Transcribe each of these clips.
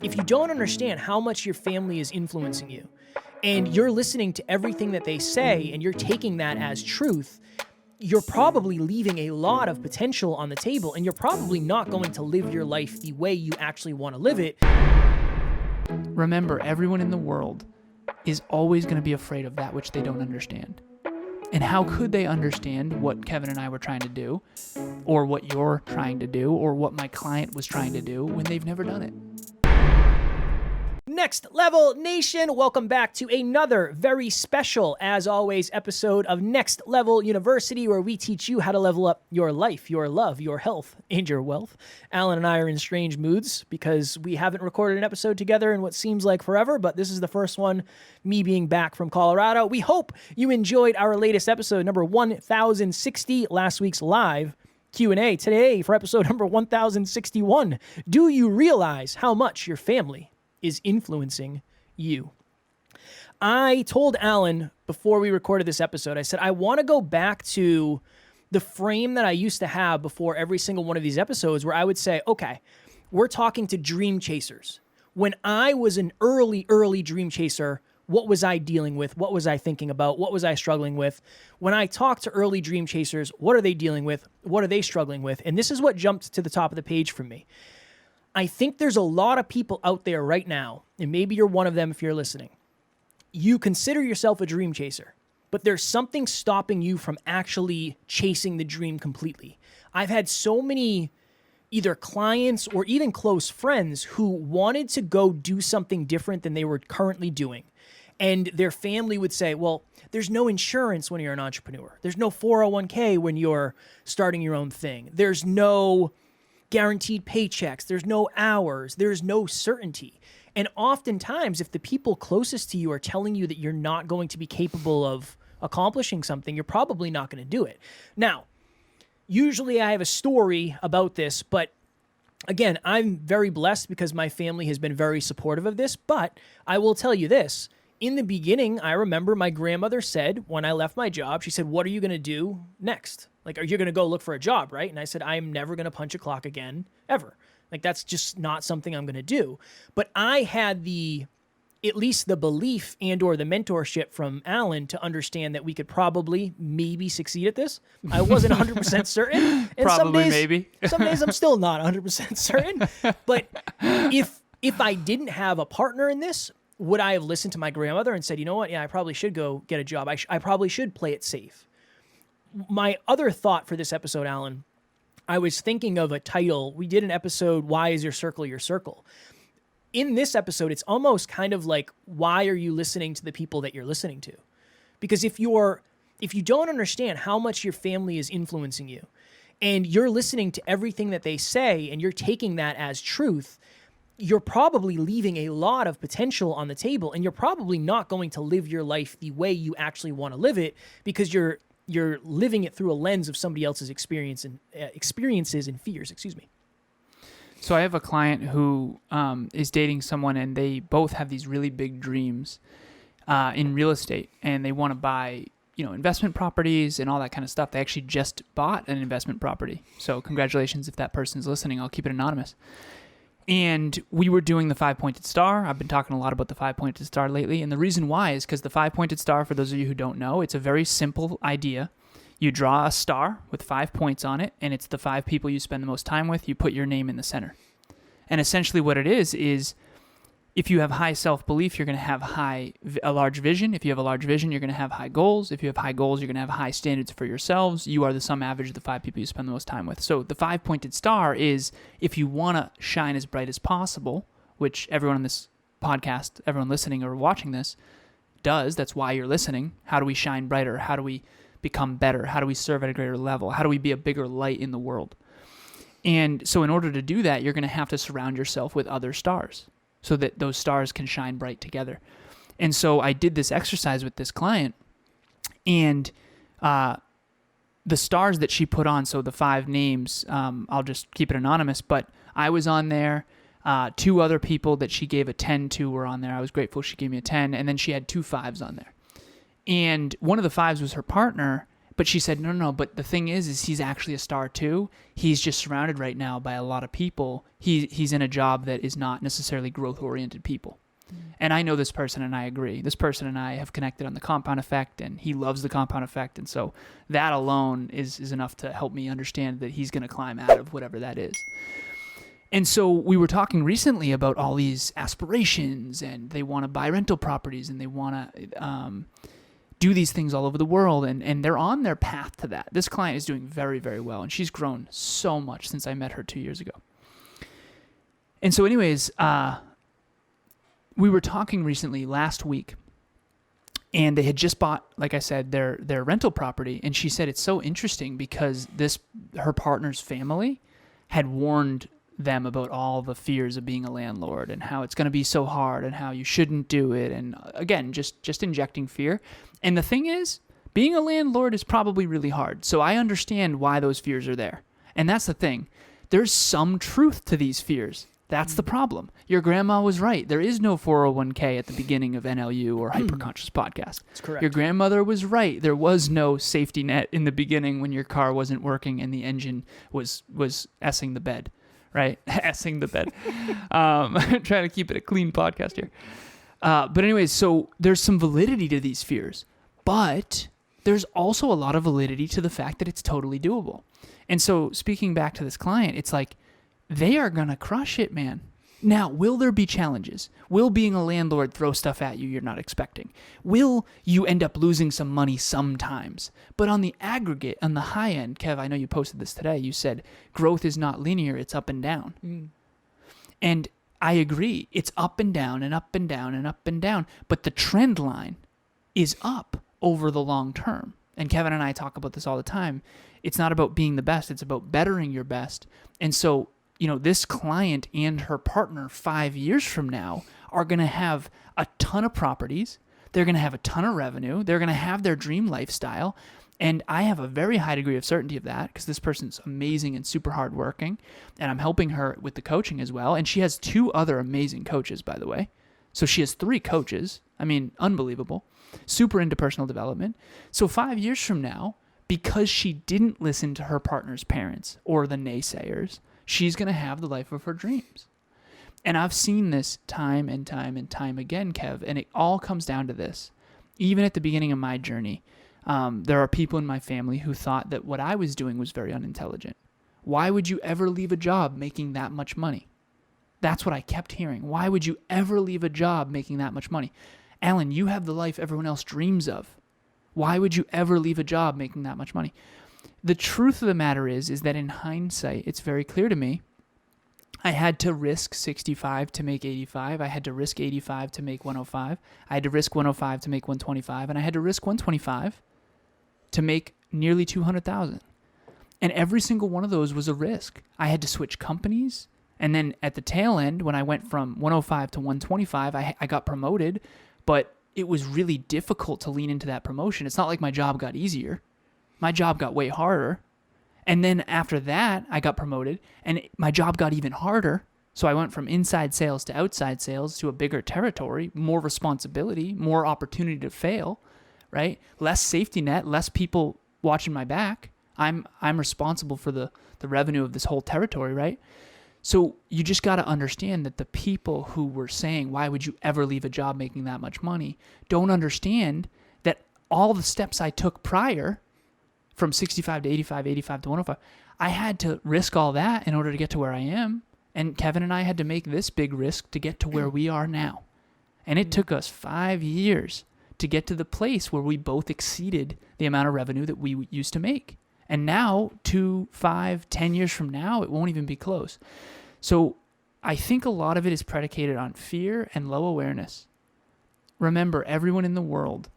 If you don't understand how much your family is influencing you, and you're listening to everything that they say, and you're taking that as truth, you're probably leaving a lot of potential on the table, and you're probably not going to live your life the way you actually want to live it. Remember, everyone in the world is always going to be afraid of that which they don't understand. And how could they understand what Kevin and I were trying to do, or what you're trying to do, or what my client was trying to do when they've never done it? Next Level Nation, welcome back to another very special, as always, episode of Next Level University, where we teach you how to level up your life, your love, your health, and your wealth. Alan and I are in strange moods because we haven't recorded an episode together in what seems like forever, but this is the first one, me being back from Colorado. We hope you enjoyed our latest episode, number 1060, last week's live Q&A. Today, for episode number 1061, do you realize how much your family is influencing you? I told Alan before we recorded this episode, I said, I want to go back to the frame that I used to have before every single one of these episodes, where I would say, okay, we're talking to dream chasers. When I was an early dream chaser, what was I dealing with? What was I thinking about? What was I struggling with? When I talk to early dream chasers, what are they dealing with? What are they struggling with? And this is what jumped to the top of the page for me. I think there's a lot of people out there right now, and maybe you're one of them if you're listening. You consider yourself a dream chaser, but there's something stopping you from actually chasing the dream completely. I've had so many either clients or even close friends who wanted to go do something different than they were currently doing. And their family would say, well, there's no insurance when you're an entrepreneur. There's no 401k when you're starting your own thing. There's no guaranteed paychecks, there's no hours, there's no certainty. And oftentimes, if the people closest to you are telling you that you're not going to be capable of accomplishing something, you're probably not going to do it. Now, usually I have a story about this, but again, I'm very blessed because my family has been very supportive of this, but I will tell you this. In the beginning, I remember my grandmother said, when I left my job, she said, what are you going to do next? Like, are you going to go look for a job, right? And I said, I'm never going to punch a clock again, ever. Like, that's just not something I'm going to do. But I had at least the belief and or the mentorship from Alan to understand that we could probably maybe succeed at this. I wasn't 100% certain. And Probably, maybe. Some days I'm still not 100% certain. But if I didn't have a partner in this, would I have listened to my grandmother and said, you know what? Yeah, I probably should go get a job. I probably should play it safe. My other thought for this episode, Alan, I was thinking of a title. We did an episode, Why is your circle your circle? In this episode, it's almost kind of like, why are you listening to the people that you're listening to? Because if you don't understand how much your family is influencing you, and you're listening to everything that they say, and you're taking that as truth, you're probably leaving a lot of potential on the table, and you're probably not going to live your life the way you actually want to live it, because you're living it through a lens of somebody else's experiences and fears. Excuse me. So I have a client who is dating someone, and they both have these really big dreams in real estate, and they want to buy, investment properties and all that kind of stuff. They actually just bought an investment property. So congratulations if that person's listening. I'll keep it anonymous. And we were doing the 5-pointed star. I've been talking a lot about the 5-pointed star lately. And the reason why is because the 5-pointed star, for those of you who don't know, it's a very simple idea. You draw a star with 5 points on it, and it's the 5 people you spend the most time with. You put your name in the center. And essentially what it is if you have high self-belief, you're going to have a large vision. If you have a large vision, you're going to have high goals. If you have high goals, you're going to have high standards for yourselves. You are the sum average of the 5 people you spend the most time with. So the 5-pointed star is, if you want to shine as bright as possible, which everyone on this podcast, everyone listening or watching this does. That's why you're listening. How do we shine brighter? How do we become better? How do we serve at a greater level? How do we be a bigger light in the world? And so in order to do that, you're going to have to surround yourself with other stars, so that those stars can shine bright together. And so I did this exercise with this client, and the stars that she put on, so the 5 names, I'll just keep it anonymous, but I was on there. 2 other people that she gave a 10 to were on there. I was grateful she gave me a 10, and then she had 2 5s on there. And one of the 5s was her partner, But she said, no, but the thing is he's actually a star too. He's just surrounded right now by a lot of people. He's in a job that is not necessarily growth-oriented people. And I know this person, and I agree. This person and I have connected on the compound effect, and he loves the compound effect. And so that alone is enough to help me understand that he's going to climb out of whatever that is. And so we were talking recently about all these aspirations, and they want to buy rental properties, and they want to do these things all over the world, and they're on their path to that. This client is doing very, very well, and she's grown so much since I met her 2 years ago. And so anyways, we were talking recently last week, and they had just bought, like I said, their rental property, and she said it's so interesting because her partner's family had warned them about all the fears of being a landlord and how it's going to be so hard and how you shouldn't do it, and again, just injecting fear. And the thing is, being a landlord is probably really hard, so I understand why those fears are there. And that's the thing. There's some truth to these fears. That's the problem. Your grandma was right. There is no 401k at the beginning of NLU or Hyperconscious Podcast. That's correct. Your grandmother was right. There was no safety net in the beginning when your car wasn't working and the engine was essing the bed, right? Essing the bed. Trying to keep it a clean podcast here. But anyways, so there's some validity to these fears, but there's also a lot of validity to the fact that it's totally doable. And so speaking back to this client, it's like, they are going to crush it, man. Now, will there be challenges? Will being a landlord throw stuff at you you're not expecting? Will you end up losing some money sometimes? But on the aggregate, on the high end, Kev, I know you posted this today, you said growth is not linear, it's up and down. And I agree. It's up and down and up and down and up and down. But the trend line is up over the long term. And Kevin and I talk about this all the time. It's not about being the best. It's about bettering your best. And so, this client and her partner 5 years from now are going to have a ton of properties. They're going to have a ton of revenue. They're going to have their dream lifestyle. And I have a very high degree of certainty of that because this person's amazing and super hardworking. And I'm helping her with the coaching as well. And she has 2 other amazing coaches, by the way. So she has 3 coaches. I mean, unbelievable. Super into personal development. So 5 years from now, because she didn't listen to her partner's parents or the naysayers, she's going to have the life of her dreams. And I've seen this time and time and time again, Kev, and it all comes down to this. Even at the beginning of my journey, there are people in my family who thought that what I was doing was very unintelligent. Why would you ever leave a job making that much money? That's what I kept hearing. Why would you ever leave a job making that much money? Alan, you have the life everyone else dreams of. Why would you ever leave a job making that much money? The truth of the matter is that in hindsight, it's very clear to me, I had to risk 65 to make 85. I had to risk 85 to make 105. I had to risk 105 to make 125. And I had to risk 125 to make nearly 200,000. And every single one of those was a risk. I had to switch companies. And then at the tail end, when I went from 105 to 125, I got promoted. But it was really difficult to lean into that promotion. It's not like my job got easier. My job got way harder. And then after that, I got promoted and my job got even harder. So I went from inside sales to outside sales to a bigger territory, more responsibility, more opportunity to fail, right? Less safety net, less people watching my back. I'm responsible for the revenue of this whole territory, right? So you just got to understand that the people who were saying, why would you ever leave a job making that much money, don't understand that all the steps I took prior from 65 to 85, 85 to 105, I had to risk all that in order to get to where I am. And Kevin and I had to make this big risk to get to where we are now. And it took us 5 years to get to the place where we both exceeded the amount of revenue that we used to make. And now, 2, 5, 10 years from now, it won't even be close. So I think a lot of it is predicated on fear and low awareness. Remember, everyone in the world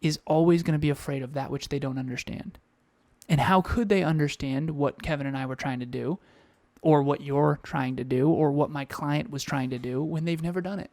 is always going to be afraid of that which they don't understand. And how could they understand what Kevin and I were trying to do, or what you're trying to do, or what my client was trying to do when they've never done it?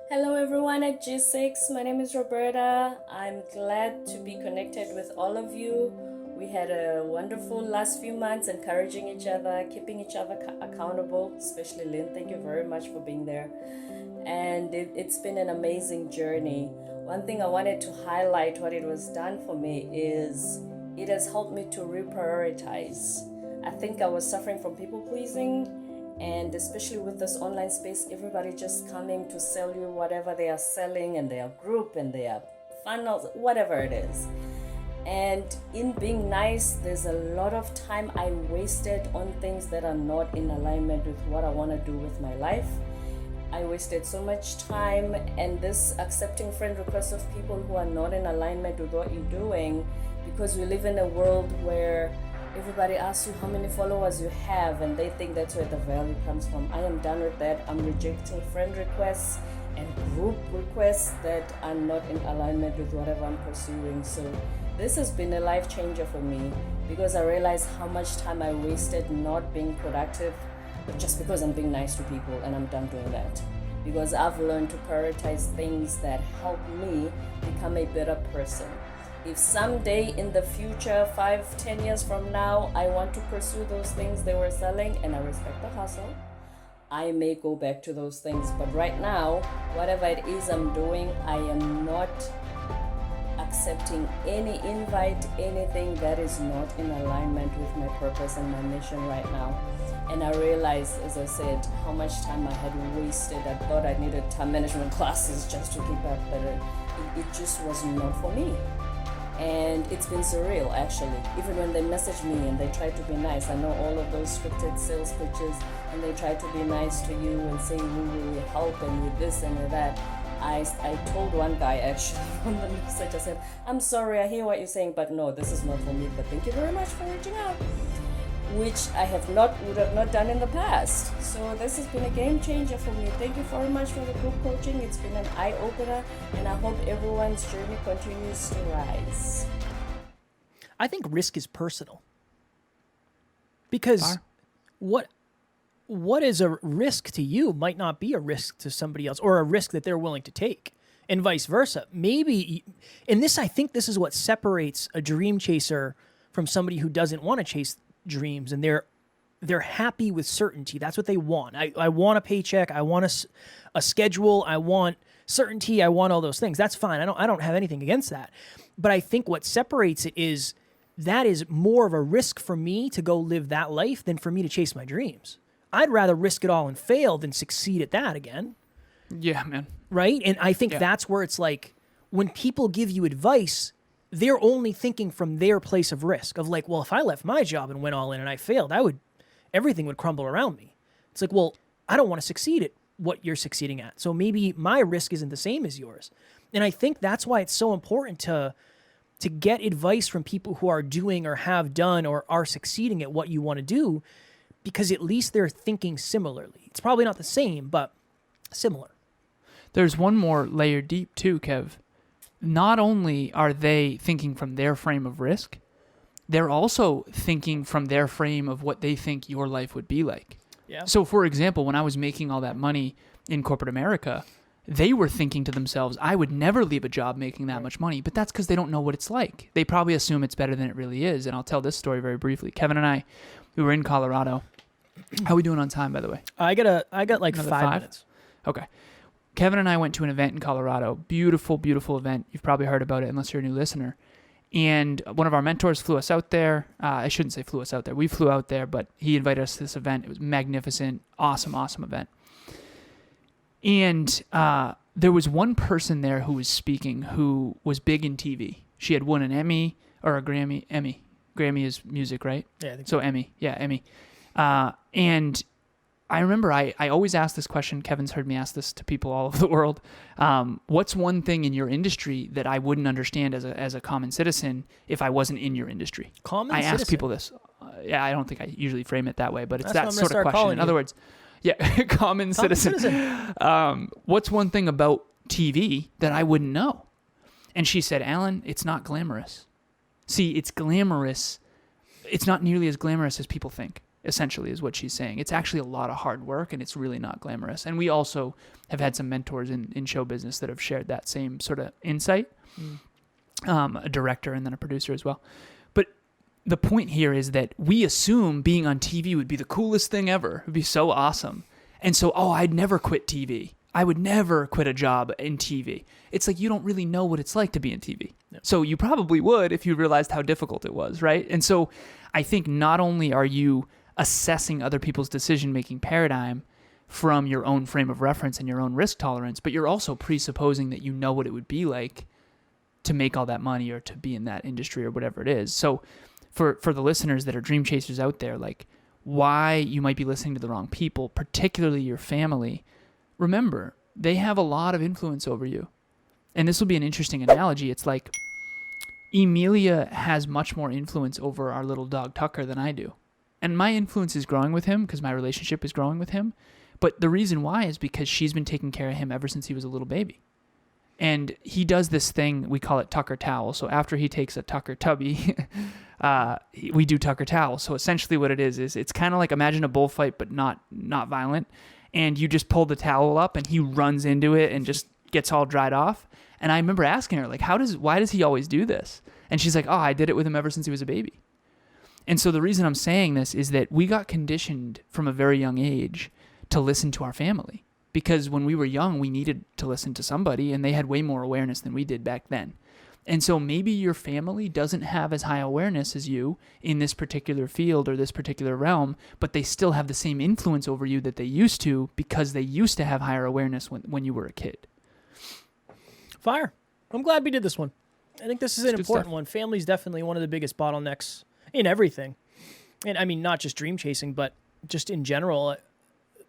Hello everyone at G6, my name is Roberta. I'm glad to be connected with all of you. We had a wonderful last few months encouraging each other, keeping each other accountable, especially Lynn. Thank you very much for being there. And it's been an amazing journey. One thing I wanted to highlight, what it was done for me is it has helped me to reprioritize. I think I was suffering from people pleasing, and especially with this online space, everybody just coming to sell you whatever they are selling and their group and their funnels, whatever it is. And in being nice, there's a lot of time I wasted on things that are not in alignment with what I want to do with my life. I wasted so much time, and this accepting friend requests of people who are not in alignment with what you're doing, because we live in a world where everybody asks you how many followers you have, and they think that's where the value comes from. I am done with that. I'm rejecting friend requests and group requests that are not in alignment with whatever I'm pursuing. So this has been a life changer for me, because I realized how much time I wasted not being productive, but just because I'm being nice to people, and I'm done doing that. Because I've learned to prioritize things that help me become a better person. If someday in the future, 5-10 years from now, I want to pursue those things they were selling, and I respect the hustle, I may go back to those things. But right now, whatever it is I'm doing, I am not accepting any invite, anything that is not in alignment with my purpose and my mission right now. And I realized, as I said, how much time I had wasted. I thought I needed time management classes just to keep up, but it just was not for me. And it's been surreal, actually. Even when they message me and they try to be nice, I know all of those scripted sales pitches, and they try to be nice to you and say, we will help and with this and with that. I told one guy actually on the message, I said, I'm sorry, I hear what you're saying, but no, this is not for me, but thank you very much for reaching out, which I would have not done in the past. So this has been a game changer for me. Thank you very much for the group coaching. It's been an eye-opener, and I hope everyone's journey continues to rise. I think risk is personal. Because what is a risk to you might not be a risk to somebody else, or a risk that they're willing to take, and vice versa. Maybe, and I think this is what separates a dream chaser from somebody who doesn't want to chase dreams, and they're happy with certainty. That's what they want. I want a paycheck. I want a schedule. I want certainty. I want all those things. That's fine. I don't have anything against that. But I think what separates it is that is more of a risk for me to go live that life than for me to chase my dreams. I'd rather risk it all and fail than succeed at that again. Yeah, man. Right? And I think that's where it's like, when people give you advice, they're only thinking from their place of risk, of like, well, if I left my job and went all in and I failed, everything would crumble around me. It's like, well, I don't want to succeed at what you're succeeding at. So maybe my risk isn't the same as yours. And I think that's why it's so important to get advice from people who are doing or have done or are succeeding at what you want to do, because at least they're thinking similarly. It's probably not the same, but similar. There's one more layer deep too, Kev. Not only are they thinking from their frame of risk, they're also thinking from their frame of what they think your life would be like. Yeah. So, for example, when I was making all that money in corporate America, they were thinking to themselves, I would never leave a job making that much money. But that's because they don't know what it's like. They probably assume it's better than it really is. And I'll tell this story very briefly. Kevin and I, we were in Colorado. How are we doing on time, by the way? I got like Another 5 minutes. Okay. Kevin and I went to an event in Colorado. Beautiful, beautiful event. You've probably heard about it unless you're a new listener. And one of our mentors flew us out there. I shouldn't say flew us out there. We flew out there, but he invited us to this event. It was magnificent, awesome, awesome event. And there was one person there who was speaking who was big in TV. She had won an Emmy or a Grammy. Emmy. Grammy is music, right? Yeah, I think so. Emmy. Yeah, Emmy. And I remember I always ask this question. Kevin's heard me ask this to people all over the world. What's one thing in your industry that I wouldn't understand as a common citizen if I wasn't in your industry? I ask people this. Yeah, I don't think I usually frame it that way, but it's That's that sort of question. In other words, yeah, common citizen. What's one thing about TV that I wouldn't know? And she said, Alan, it's not glamorous. See, it's glamorous. It's not nearly as glamorous as people think, essentially, is what she's saying. It's actually a lot of hard work, and it's really not glamorous. And we also have had some mentors in show business that have shared that same sort of insight, a director and then a producer as well. But the point here is that we assume being on TV would be the coolest thing ever. It would be so awesome. And so, I'd never quit TV. I would never quit a job in TV. It's like you don't really know what it's like to be in TV. Yep. So you probably would if you realized how difficult it was, right? And so I think not only are you assessing other people's decision-making paradigm from your own frame of reference and your own risk tolerance, but you're also presupposing that you know what it would be like to make all that money or to be in that industry or whatever it is. So for the listeners that are dream chasers out there, like why you might be listening to the wrong people, particularly your family, remember, they have a lot of influence over you. And this will be an interesting analogy. It's like Emilia has much more influence over our little dog Tucker than I do. And my influence is growing with him because my relationship is growing with him. But the reason why is because she's been taking care of him ever since he was a little baby. And he does this thing, we call it Tucker towel. So after he takes a Tucker tubby, we do Tucker towel. So essentially what it is it's kind of like imagine a bullfight, but not violent. And you just pull the towel up and he runs into it and just gets all dried off. And I remember asking her, like, why does he always do this? And she's like, I did it with him ever since he was a baby. And so the reason I'm saying this is that we got conditioned from a very young age to listen to our family. Because when we were young, we needed to listen to somebody, and they had way more awareness than we did back then. And so maybe your family doesn't have as high awareness as you in this particular field or this particular realm, but they still have the same influence over you that they used to because they used to have higher awareness when you were a kid. Fire. I'm glad we did this one. I think this is an important one. Family's definitely one of the biggest bottlenecks in everything. And I mean, not just dream chasing, but just in general.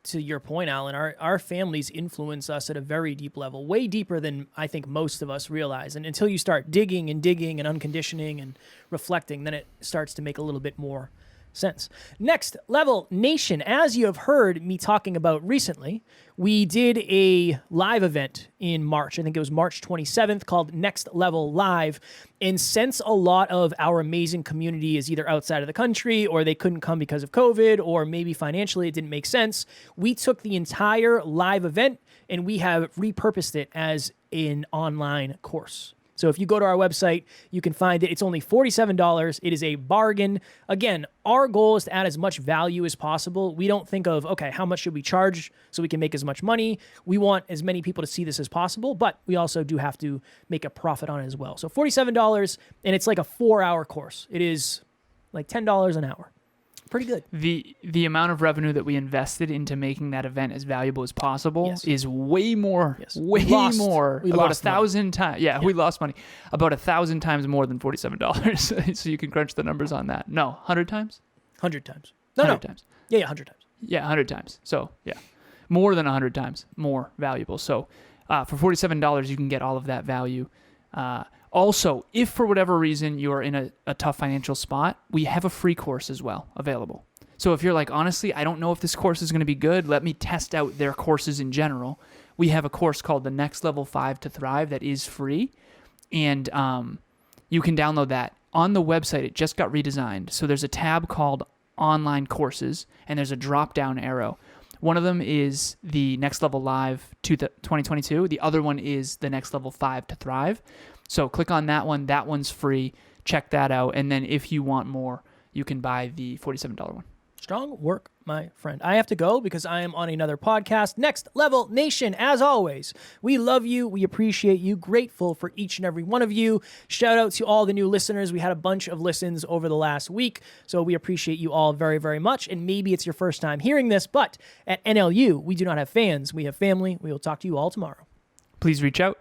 To your point, Alan, our families influence us at a very deep level, way deeper than I think most of us realize. And until you start digging and unconditioning and reflecting, then it starts to make a little bit more sense. Next Level Nation, as you have heard me talking about recently, we did a live event in March. I think it was March 27th called Next Level Live. And since a lot of our amazing community is either outside of the country or they couldn't come because of COVID or maybe financially it didn't make sense, we took the entire live event and we have repurposed it as an online course. So if you go to our website, you can find it. It's only $47. It is a bargain. Again, our goal is to add as much value as possible. We don't think of, okay, how much should we charge so we can make as much money? We want as many people to see this as possible, but we also do have to make a profit on it as well. So $47, and it's like a 4-hour course. It is like $10 an hour. Pretty good. The amount of revenue that we invested into making that event as valuable as possible is way more, about 1,000 times. Yeah, we lost money. About 1,000 times more than $47. So you can crunch the numbers on that. No, 100 times? 100 times. 100 times. Yeah, 100 times. Yeah, 100 times. So, yeah, more than 100 times more valuable. So for $47, you can get all of that value. Also, if for whatever reason you're in a tough financial spot, we have a free course as well available. So if you're like, honestly, I don't know if this course is going to be good, let me test out their courses in general. We have a course called the Next Level 5 to Thrive that is free, and you can download that. On the website, it just got redesigned. So there's a tab called Online Courses, and there's a drop-down arrow. One of them is the Next Level Live 2022. The other one is the Next Level 5 to Thrive. So click on that one. That one's free. Check that out. And then if you want more, you can buy the $47 one. Strong work, my friend. I have to go because I am on another podcast. Next Level Nation, as always, we love you. We appreciate you. Grateful for each and every one of you. Shout out to all the new listeners. We had a bunch of listens over the last week, so we appreciate you all very, very much. And maybe it's your first time hearing this, but at NLU, we do not have fans. We have family. We will talk to you all tomorrow. Please reach out.